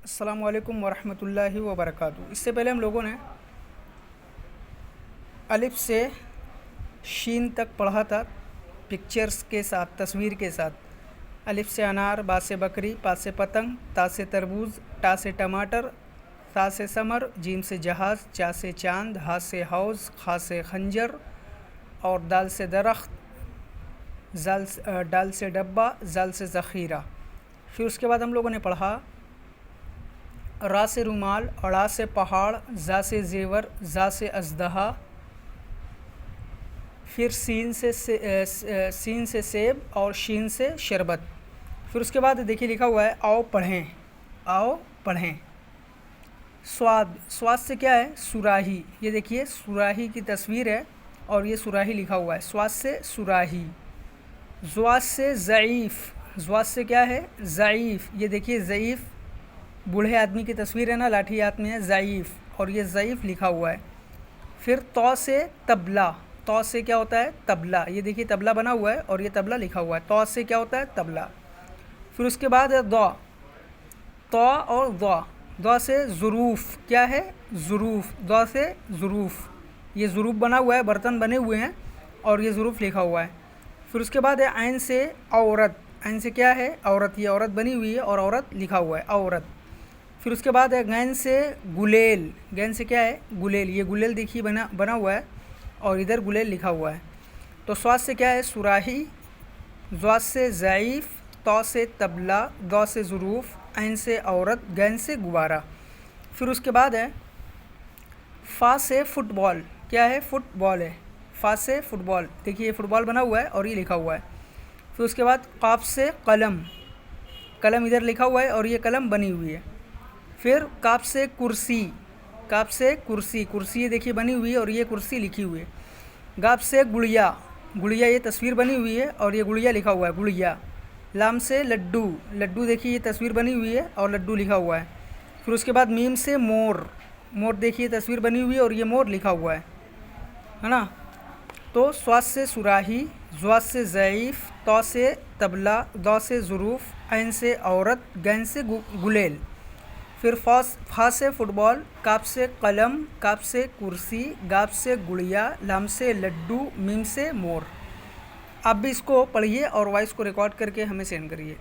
अस्सलामु अलैकुम वरहमतुल्लाहि वबरकातुहू। इससे पहले हम लोगों ने अलिफ से शीन तक पढ़ा था, पिक्चर्स के साथ, तस्वीर के साथ। अलिफ से अनार, बा से बकरी, पा से पतंग, ता से तरबूज, टा से टमाटर, सा से समर, जीम से जहाज़, चा से चांद, हा से हौज़, खा से खंजर और दाल से दरख्त, डाल से डब्बा, जाल से ज़ख़ीरा। फिर उसके बाद हम लोगों ने पढ़ा रा से रुमाल, अड़ा से पहाड़, जा से ज़ेवर, जा से अजदहा। फिर सीन से सेब और शीन से शरबत। फिर उसके बाद देखिए लिखा हुआ है आओ पढ़ें, आओ पढ़ें। स्वाद से क्या है? सुराही। ये देखिए सुराही की तस्वीर है और ये सुराही लिखा हुआ है, स्वाद से सुराही। ज़्वाद से ज़ईफ़, ज़्वाद से क्या है? ज़ईफ़। ये देखिए ज़ईफ़, बूढ़े आदमी की तस्वीर है ना, लाठी हाथ में है, ज़ईफ़, और ये ज़ईफ़ लिखा हुआ है। फिर तौ से तबला, तौ से क्या होता है? तबला। ये देखिए तबला बना हुआ है और ये तबला लिखा हुआ है। तौ से क्या होता है? तबला। फिर उसके बाद है दौ, तौ और दौ। दौ से ज़ुरूफ़, क्या है? ज़ुरूफ़। दौ से ज़ुरूफ़, ये ज़ुरूफ़ बना हुआ है, बर्तन बने हुए हैं और ये ज़ुरूफ़ लिखा हुआ है। फिर उसके बाद है ऐन से औरत, ऐन से क्या है? औरत। ये औरत बनी हुई है और औरत लिखा हुआ है, औरत। फिर उसके बाद है गैन से गुलेल, गैन से क्या है? गुलेल। ये गुलेल देखिए बना हुआ है और इधर गुलेल लिखा हुआ है। तो स्वाद से क्या है? सुराही, ज़्वाद से ज़ईफ़, तौ से तबला, दौ से ज़ुरूफ़, ऐन से औरत, गैन से गुब्बारा। फिर उसके बाद है फ़ा से फ़ुटबॉल, क्या है? फ़ुटबॉल है। फ़ा से फ़ुटबॉल, देखिए ये फ़ुटबॉल बना हुआ है और ये लिखा हुआ है। फिर उसके बाद क़ाफ़ से कलम, कलम इधर लिखा हुआ है और ये कलम बनी हुई है। फिर काफ से कुर्सी, काफ से कुर्सी, कुर्सी ये देखिए बनी हुई है और ये कुर्सी लिखी हुई है। गाफ से गुड़िया, गुड़िया ये तस्वीर बनी हुई है और ये गुड़िया लिखा हुआ है, गुड़िया। लाम से लड्डू, लड्डू देखिए ये तस्वीर बनी हुई है और लड्डू लिखा हुआ है। फिर उसके बाद मीम से मोर, मोर देखिए तस्वीर बनी हुई है और ये मोर लिखा हुआ है ना। तो स्वाद से सुराही, ज़्वाद से ज़ईफ़, तौ से तबला, दौ से ज़ुरूफ़, ऐन से औरत, गैन से गुलेल। फिर फा से फ़ुटबॉल, काफ से कलम, काफ से कुर्सी, गाफ से गुड़िया, लाम से लड्डू, मीम से मोर। आप भी इसको पढ़िए और वॉइस को रिकॉर्ड करके हमें सेंड करिए।